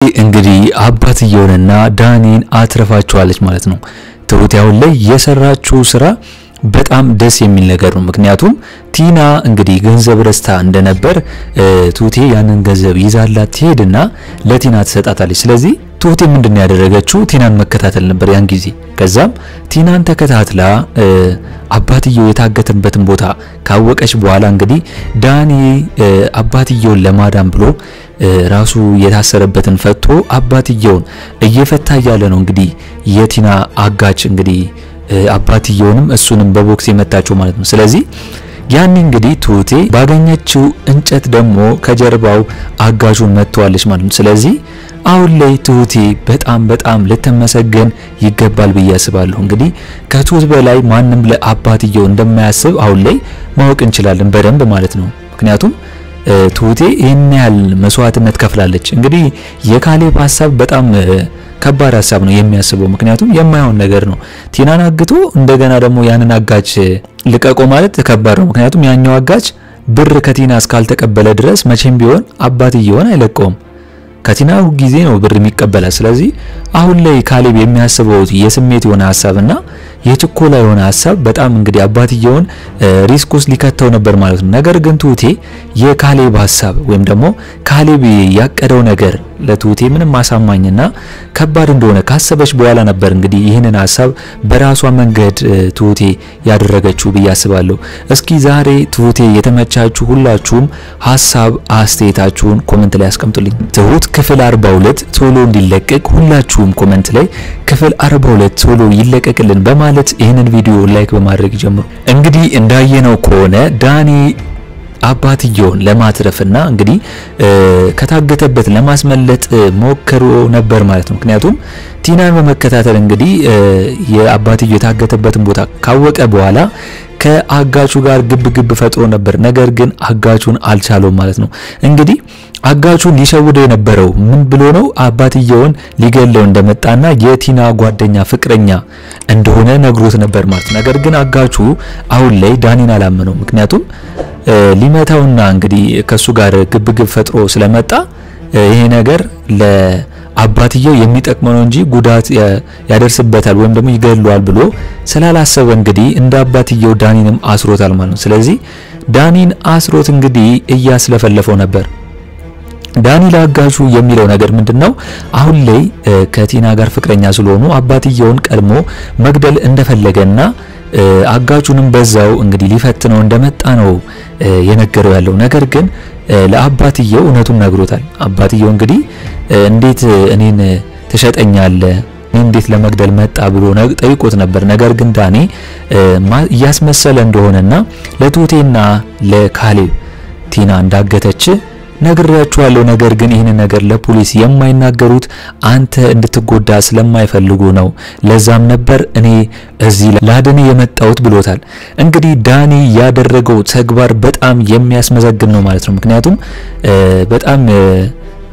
እንግዲህ አባትየውንና ዳኒን አትረፋቸዋለች ማለት ነው። ትሁት ያው ላይ የሰራችው ስራ በጣም ደስ የሚል ነገር ነው። ምክንያቱም ቲና እንግዲህ ገንዘብ ረስታ እንደነበር ትሁቴ ያንን ገንዘብ ይዛላት ትሄድና ለቲና ትሰጣታለች። ስለዚህ ትሁቴ ምንድነው ያደረገችው? ቲናን መከታተል ነበር ያን ጊዜ። ከዛም ቲናን ተከታትላ አባትየው የታገተበትን ቦታ ካወቀች በኋላ እንግዲህ ዳኒ አባትየውን ለማዳን ብሎ ራሱ የታሰረበትን ፈቶ አባትየውን እየፈታ ያለ ነው። እንግዲህ የቲና አጋች እንግዲህ አባትየውንም እሱንም በቦክስ የመታቸው ማለት ነው። ስለዚህ ያን እንግዲህ ትሁቴ ባገኘችው እንጨት ደግሞ ከጀርባው አጋጁን መተዋለች ማለት ነው። ስለዚህ አሁን ላይ ትሁቴ በጣም ልትመሰገን ይገባል ብዬ አስባለሁ። እንግዲህ ከትሁት በላይ ማንም ለአባትየው እንደማያስብ አሁን ላይ ማወቅ እንችላለን በደንብ ማለት ነው። ምክንያቱም ትሁቴ ይሄን ያህል መስዋዕትነት ከፍላለች። እንግዲህ የካሌብ ሐሳብ በጣም ከባድ ሐሳብ ነው የሚያስበው። ምክንያቱም የማይሆን ነገር ነው። ቲናን አግቶ እንደገና ደግሞ ያንን አጋች ልቀቆ ማለት ከባድ ነው። ምክንያቱም ያኛው አጋች ብር ከቲና እስካልተቀበለ ድረስ መቼም ቢሆን አባትየውን አይለቀውም። ከቲናው ጊዜ ነው ብር የሚቀበለው። ስለዚህ አሁን ላይ ካሌብ የሚያስበው የስሜት የሆነ ሐሳብና የችኮላ የሆነ ሐሳብ በጣም እንግዲህ አባትየውን ሪስክ ውስጥ ሊከተው ነበር ማለት ነው። ነገር ግን ትሁቴ የካሌብ ሐሳብ ወይም ደግሞ ካሌብ ያቀደው ነገር ለትሁቴ ምንም ማሳማኝና ከባድ እንደሆነ ካሰበች በኋላ ነበር እንግዲህ ይህንን ሐሳብ በራሷ መንገድ ትሁቴ ያደረገችው ብዬ አስባለሁ። እስኪ ዛሬ ትሁቴ የተመቻችሁ ሁላችሁም ሐሳብ አስተያየታችሁን ኮሜንት ላይ አስቀምጡልኝ። ትሁት ክፍል 42 ቶሎ እንዲለቀቅ ሁላችሁም ኮሜንት ላይ ክፍል 42 ቶሎ ይለቀቅልን በማለት ይህንን ቪዲዮ ላይክ በማድረግ ጀምሩ። እንግዲህ እንዳየነው ከሆነ ዳኒ አባትየውን ለማትረፍና እንግዲህ ከታገተበት ለማስመለጥ ሞክሮ ነበር ማለት ነው። ምክንያቱም ቲናን በመከታተል እንግዲህ የአባትየው የታገተበትን ቦታ ካወቀ በኋላ ከአጋቹ ጋር ግብ ፈጥሮ ነበር። ነገር ግን አጋቹን አልቻለውም ማለት ነው። እንግዲህ አጋቹን ሊሸውደው የነበረው ምን ብሎ ነው? አባትየውን ሊገለው እንደመጣና የቲና ጓደኛ ፍቅረኛ እንደሆነ ነግሮት ነበር ማለት ነው። ነገር ግን አጋቹ አሁን ላይ ዳኒን አላመነው። ምክንያቱም ሊመታውና እንግዲህ ከሱ ጋር ግብ ፈጥሮ ስለመጣ ይሄ ነገር ለአባትየው የሚጠቅመው ነው እንጂ ጉዳት ያደርስበታል ወይም ደግሞ ይገለዋል ብሎ ስላላሰበ እንግዲህ እንደ አባትየው ዳኒንም አስሮታል ማለት ነው። ስለዚህ ዳኒን አስሮት እንግዲህ እያስለፈለፈው ነበር። ዳኒ ላጋቹ የሚለው ነገር ምንድነው? አሁን ላይ ከቲና ጋር ፍቅረኛ ስለሆኑ አባትየውን ቀድሞ መግደል እንደፈለገና አጋቹንም በዛው እንግዲህ ሊፈትነው እንደመጣ ነው የነገረው ያለው። ነገር ግን ለአባትየው እውነቱን ነግሮታል። አባትየው እንግዲህ እንዴት እኔን ትሸጠኛለህ? እንዴት ለመግደል መጣ ብሎ ጠይቆት ነበር። ነገር ግን ዳኒ እያስመሰለ እንደሆነና ለትሁቴና ለካሌብ ቲና እንዳገተች ነግሬያቸዋለሁ። ነገር ግን ይሄን ነገር ለፖሊስ የማይናገሩት አንተ እንድትጎዳ ስለማይፈልጉ ነው። ለዛም ነበር እኔ እዚህ ላድን የመጣሁት ብሎታል። እንግዲህ ዳኒ ያደረገው ተግባር በጣም የሚያስመሰግን ነው ማለት ነው። ምክንያቱም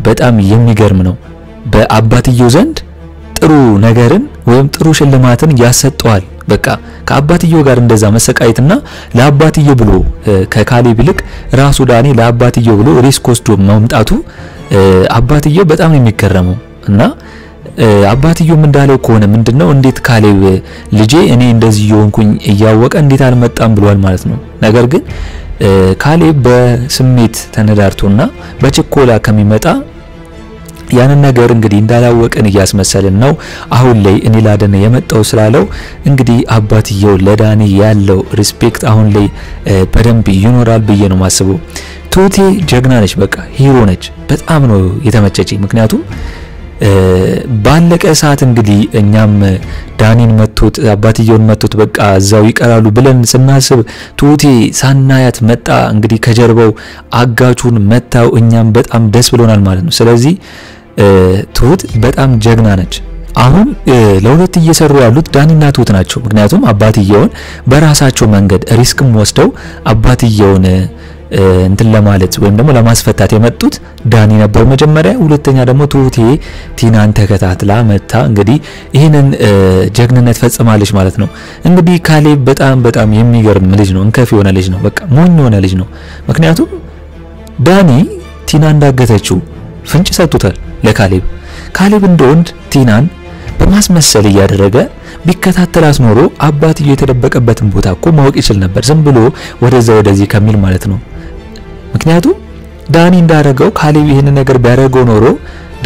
በጣም የሚገርም ነው። በአባትየው ዘንድ ጥሩ ነገርን ወይም ጥሩ ሽልማትን ያሰጠዋል። በቃ ከአባትየው ጋር እንደዛ መሰቃየትና ለአባትየው ብሎ ከካሌብ ይልቅ ራሱ ዳኒ ለአባትየው ብሎ ሪስክ ወስዶ መምጣቱ አባትየው በጣም የሚከረመው እና አባትየው እንዳለው ከሆነ ምንድነው እንዴት ካሌብ ልጄ እኔ እንደዚህ የሆንኩኝ እያወቀ እንዴት አልመጣም ብሏል ማለት ነው። ነገር ግን ካሌብ በስሜት ተነዳርቶና በችኮላ ከሚመጣ ያንን ነገር እንግዲህ እንዳላወቀን እያስመሰልን ነው። አሁን ላይ እኔ ላደነ የመጣው ስላለው እንግዲህ አባትየው ለዳኒ ያለው ሪስፔክት አሁን ላይ በደንብ ይኖራል ብዬ ነው ማስበው። ትሁቴ ጀግና ነች፣ በቃ ሂሮ ነች። በጣም ነው የተመቸችኝ። ምክንያቱም ባለቀ ሰዓት እንግዲህ እኛም ዳኒን መቶት አባትየውን መቶት በቃ እዛው ይቀራሉ ብለን ስናስብ ትሁቴ ሳናያት መጣ እንግዲህ ከጀርባው አጋቹን መታው። እኛም በጣም ደስ ብሎናል ማለት ነው። ስለዚህ ትሁት በጣም ጀግና ነች። አሁን ለሁለት እየሰሩ ያሉት ዳኒና ትሁት ናቸው። ምክንያቱም አባትየውን በራሳቸው መንገድ ሪስክም ወስደው አባትየውን እንትን ለማለት ወይም ደግሞ ለማስፈታት የመጡት ዳኒ ነበር መጀመሪያ። ሁለተኛ ደግሞ ትሁቴ ቲናን ተከታትላ መታ እንግዲህ ይሄንን ጀግንነት ፈጽማለች ማለት ነው። እንግዲህ ካሌብ በጣም የሚገርም ልጅ ነው። እንከፍ የሆነ ልጅ ነው። በቃ ሞኝ የሆነ ልጅ ነው። ምክንያቱም ዳኒ ቲና እንዳገተችው ፍንጭ ሰጥቶታል ለካሌብ። ካሌብ እንደወንድ ቲናን በማስመሰል እያደረገ ቢከታተላት ኖሮ አባትየው የተደበቀበትን ቦታ እኮ ማወቅ ይችል ነበር፣ ዝም ብሎ ወደዚህ ከሚል ማለት ነው። ምክንያቱም ዳኒ እንዳደረገው ካሌብ ይሄን ነገር ቢያደርገው ኖሮ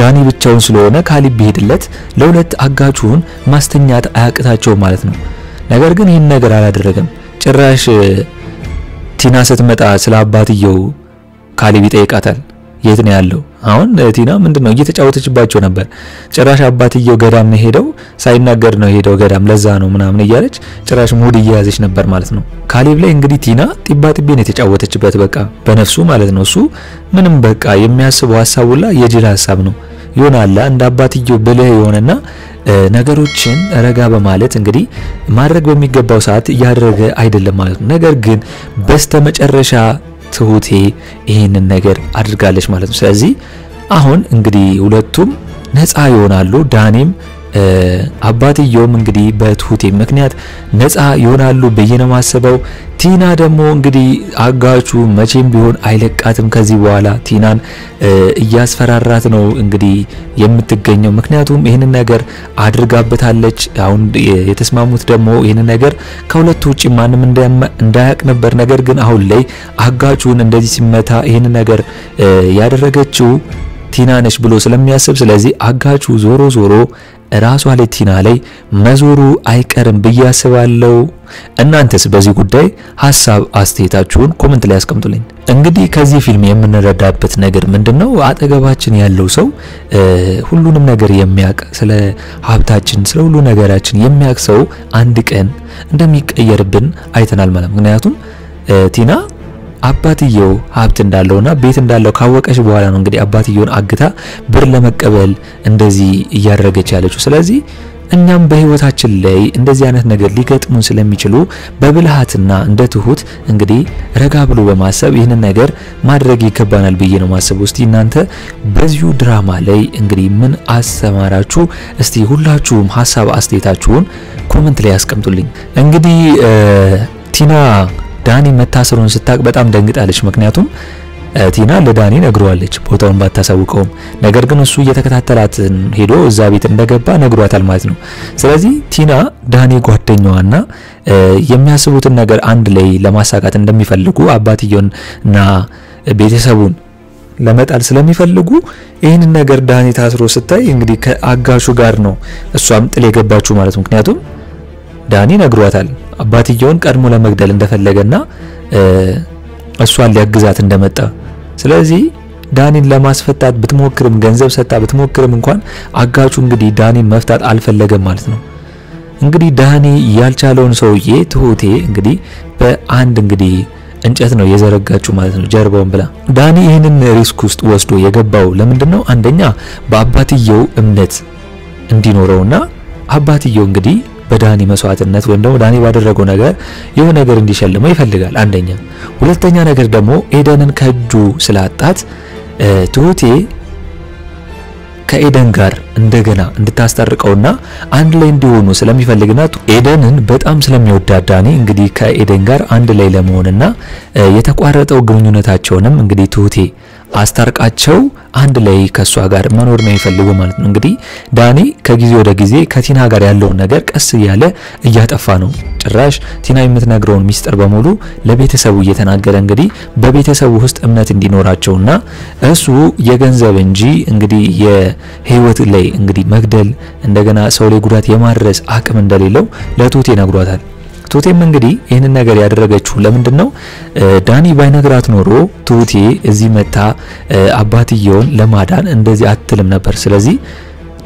ዳኒ ብቻውን ስለሆነ ካሌብ ቢሄድለት ለሁለት አጋቹን ማስተኛት አያቅታቸው ማለት ነው። ነገር ግን ይሄን ነገር አላደረገም። ጭራሽ ቲና ስትመጣ ስለ አባትየው ካሌብ ይጠይቃታል። የት ነው ያለው? አሁን ቲና ምንድነው እየተጫወተችባቸው ነበር። ጭራሽ አባትየው ገዳም ነው ሄደው ሳይናገር ነው ሄደው ገዳም ለዛ ነው ምናምን እያለች ጭራሽ ሙድ እየያዘች ነበር ማለት ነው። ካሌብ ላይ እንግዲህ ቲና ጢባጢቤ ነው የተጫወተችበት በቃ በነፍሱ ማለት ነው። እሱ ምንም በቃ የሚያስበው ሐሳቡላ የጅል ሐሳብ ነው ይሆናል። እንደ አባትየው ብልህ የሆነና ነገሮችን ረጋ በማለት እንግዲህ ማድረግ በሚገባው ሰዓት እያደረገ አይደለም ማለት ነው። ነገር ግን በስተመጨረሻ ትሁቴ ይሄንን ነገር አድርጋለች ማለት ነው። ስለዚህ አሁን እንግዲህ ሁለቱም ነፃ ይሆናሉ። ዳኒም አባትየውም እንግዲህ በትሁቴ ምክንያት ነፃ ይሆናሉ ብዬ ነው ማስበው። ቲና ደግሞ እንግዲህ አጋቹ መቼም ቢሆን አይለቃትም ከዚህ በኋላ ቲናን እያስፈራራት ነው እንግዲህ የምትገኘው። ምክንያቱም ይሄንን ነገር አድርጋበታለች። አሁን የተስማሙት ደግሞ ይሄንን ነገር ከሁለቱ ውጪ ማንም እንዳያቅ ነበር። ነገር ግን አሁን ላይ አጋቹን እንደዚህ ሲመታ ይሄንን ነገር ያደረገችው ቲና ነች ብሎ ስለሚያስብ ስለዚህ አጋቹ ዞሮ ዞሮ ራሷ ላይ ቲና ላይ መዞሩ አይቀርም ብዬ አስባለሁ። እናንተስ በዚህ ጉዳይ ሐሳብ አስተያየታችሁን ኮሜንት ላይ አስቀምጡልኝ። እንግዲህ ከዚህ ፊልም የምንረዳበት ነገር ምንድነው? አጠገባችን ያለው ሰው ሁሉንም ነገር የሚያውቅ ስለ ሀብታችን ስለ ሁሉ ነገራችን የሚያውቅ ሰው አንድ ቀን እንደሚቀየርብን አይተናል ማለት ነው። ምክንያቱም ቲና አባትየው ሀብት እንዳለውና ቤት እንዳለው ካወቀች በኋላ ነው እንግዲህ አባትየውን አግታ ብር ለመቀበል እንደዚህ እያደረገች ያለችው። ስለዚህ እኛም በህይወታችን ላይ እንደዚህ አይነት ነገር ሊገጥሙን ስለሚችሉ በብልሃትና እንደ ትሁት እንግዲህ ረጋ ብሎ በማሰብ ይህንን ነገር ማድረግ ይገባናል ብዬ ነው ማሰብ። እስቲ እናንተ በዚሁ ድራማ ላይ እንግዲህ ምን አሰማራችሁ? እስቲ ሁላችሁም ሐሳብ አስተያየታችሁን ኮሜንት ላይ አስቀምጡልኝ። እንግዲህ ቲና ዳኒ መታሰሩን ስታቅ በጣም ደንግጣለች። ምክንያቱም ቲና ለዳኒ ነግሯለች ቦታውን ባታሳውቀውም፣ ነገር ግን እሱ እየተከታተላት ሄዶ እዛ ቤት እንደገባ ነግሯታል ማለት ነው። ስለዚህ ቲና ዳኒ ጓደኛዋና የሚያስቡትን ነገር አንድ ላይ ለማሳካት እንደሚፈልጉ አባትየውና ቤተሰቡን ለመጣል ስለሚፈልጉ ይሄንን ነገር ዳኒ ታስሮ ስታይ እንግዲህ ከአጋሹ ጋር ነው እሷም ጥል የገባችው ማለት ነው። ምክንያቱም ዳኒ ነግሯታል አባትየውን ቀድሞ ለመግደል እንደፈለገና እሷን ሊያግዛት እንደመጣ። ስለዚህ ዳኒን ለማስፈታት ብትሞክርም ገንዘብ ሰጣ ብትሞክርም እንኳን አጋቹ እንግዲህ ዳኒን መፍታት አልፈለገም ማለት ነው። እንግዲህ ዳኒ ያልቻለውን ሰውዬ ትሁቴ እንግዲህ በአንድ እንግዲህ እንጨት ነው የዘረጋችው ማለት ነው ጀርባውን ብላ። ዳኒ ይሄንን ሪስክ ውስጥ ወስዶ የገባው ለምንድነው? አንደኛ በአባትየው እምነት እንዲኖረውና አባትየው እንግዲህ በዳኒ መስዋዕትነት ወይም ደግሞ ዳኒ ባደረገው ነገር የሆነ ነገር እንዲሸልመው ይፈልጋል አንደኛ። ሁለተኛ ነገር ደግሞ ኤደንን ከእጁ ስላጣት ትሁቴ ከኤደን ጋር እንደገና እንድታስታርቀውና አንድ ላይ እንዲሆኑ ስለሚፈልግና ኤደንን በጣም ስለሚወዳት ዳኒ እንግዲህ ከኤደን ጋር አንድ ላይ ለመሆንና የተቋረጠው ግንኙነታቸውንም እንግዲህ ትሁቴ አስታርቃቸው አንድ ላይ ከሷ ጋር መኖር ነው የሚፈልገው ማለት ነው። እንግዲህ ዳኒ ከጊዜ ወደ ጊዜ ከቲና ጋር ያለውን ነገር ቀስ እያለ እያጠፋ ነው። ጭራሽ ቲና የምትነግረውን ሚስጥር በሙሉ ለቤተሰቡ እየተናገረ እንግዲህ በቤተሰቡ ውስጥ እምነት እንዲኖራቸውና እሱ የገንዘብ እንጂ እንግዲህ የህይወት ላይ እንግዲህ መግደል እንደገና ሰው ላይ ጉዳት የማድረስ አቅም እንደሌለው ለትሁቴ ነግሯታል። ትሁቴም እንግዲህ ይሄንን ነገር ያደረገችው ለምንድነው? ዳኒ ባይነግራት ኖሮ ትሁቴ እዚህ መታ አባትየውን ለማዳን እንደዚህ አትልም ነበር። ስለዚህ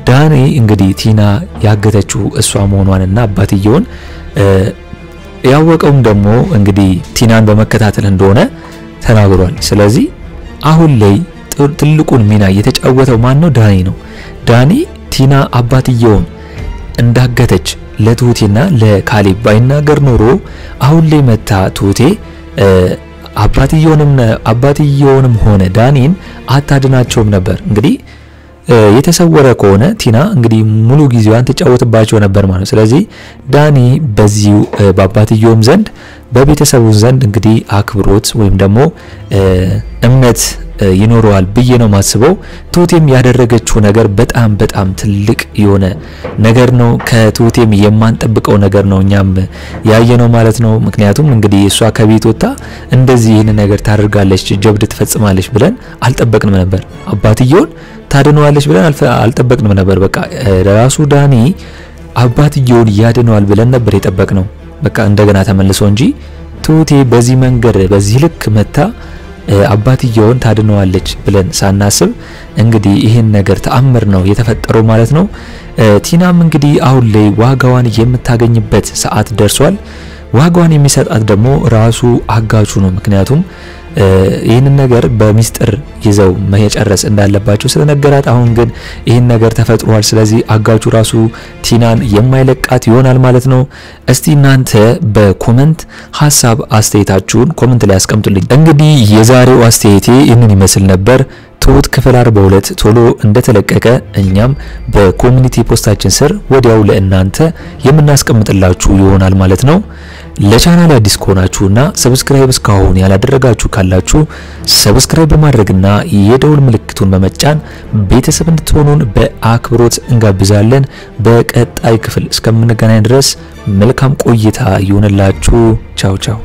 ዳኒ እንግዲህ ቲና ያገተችው እሷ መሆኗንና አባትየውን ያወቀውም ደግሞ እንግዲህ ቲናን በመከታተል እንደሆነ ተናግሯል። ስለዚህ አሁን ላይ ትልቁን ሚና እየተጫወተው ማን ነው? ዳኒ ነው። ዳኒ ቲና አባትየውን እንዳገተች ለትሁቴና ለካሌብ ባይናገር ኖሮ አሁን ላይ መታ ትሁቴ አባትየውንም ሆነ ዳኒን አታድናቸውም ነበር። እንግዲህ የተሰወረ ከሆነ ቲና እንግዲህ ሙሉ ጊዜዋን ተጫወትባቸው ነበር ማለት። ስለዚህ ዳኒ በዚሁ በአባትየውም ዘንድ በቤተሰቡ ዘንድ እንግዲህ አክብሮት ወይም ደግሞ እምነት ይኖረዋል ብዬ ነው ማስበው ትሁቴም ያደረገችው ነገር በጣም ትልቅ የሆነ ነገር ነው ከትሁቴም የማንጠብቀው ነገር ነው እኛም ያየነው ማለት ነው ምክንያቱም እንግዲህ እሷ ከቤት ወጣ እንደዚህ ይሄን ነገር ታደርጋለች ጀብድ ትፈጽማለች ብለን አልጠበቅንም ነበር አባትየውን ታድነዋለች ብለን አልጠበቅንም ነበር በቃ ራሱ ዳኒ አባትየውን ያድነዋል ብለን ነበር የጠበቅነው በቃ እንደገና ተመልሶ እንጂ ትሁቴ በዚህ መንገድ በዚህ ልክ መታ አባትየውን ታድነዋለች ብለን ሳናስብ እንግዲህ ይሄን ነገር ተአምር ነው የተፈጠረው ማለት ነው ቲናም እንግዲህ አሁን ላይ ዋጋዋን የምታገኝበት ሰዓት ደርሷል ዋጋዋን የሚሰጣት ደግሞ ራሱ አጋቹ ነው ምክንያቱም ይሄን ነገር በሚስጥር ይዘው መጨረስ እንዳለባቸው ስለነገራት አሁን ግን ይሄን ነገር ተፈጥሯል ስለዚህ አጋቹ ራሱ ቲናን የማይለቃት ይሆናል ማለት ነው እስቲ እናንተ በኮሜንት ሐሳብ አስተያየታችሁን ኮሜንት ላይ አስቀምጡልኝ እንግዲህ የዛሬው አስተያየቴ ይህንን ይመስል ነበር ትሁት ክፍል 42 ቶሎ እንደተለቀቀ እኛም በኮሚኒቲ ፖስታችን ስር ወዲያው ለእናንተ የምናስቀምጥላችሁ ይሆናል ማለት ነው ለቻናሉ አዲስ ከሆናችሁና ሰብስክራይብ እስካሁን ያላደረጋችሁ ካላችሁ ሰብስክራይብ በማድረግና የደውል ምልክቱን በመጫን ቤተሰብ እንድትሆኑን በአክብሮት እንጋብዛለን በቀጣይ ክፍል እስከምንገናኝ ድረስ መልካም ቆይታ ይሁንላችሁ ቻው ቻው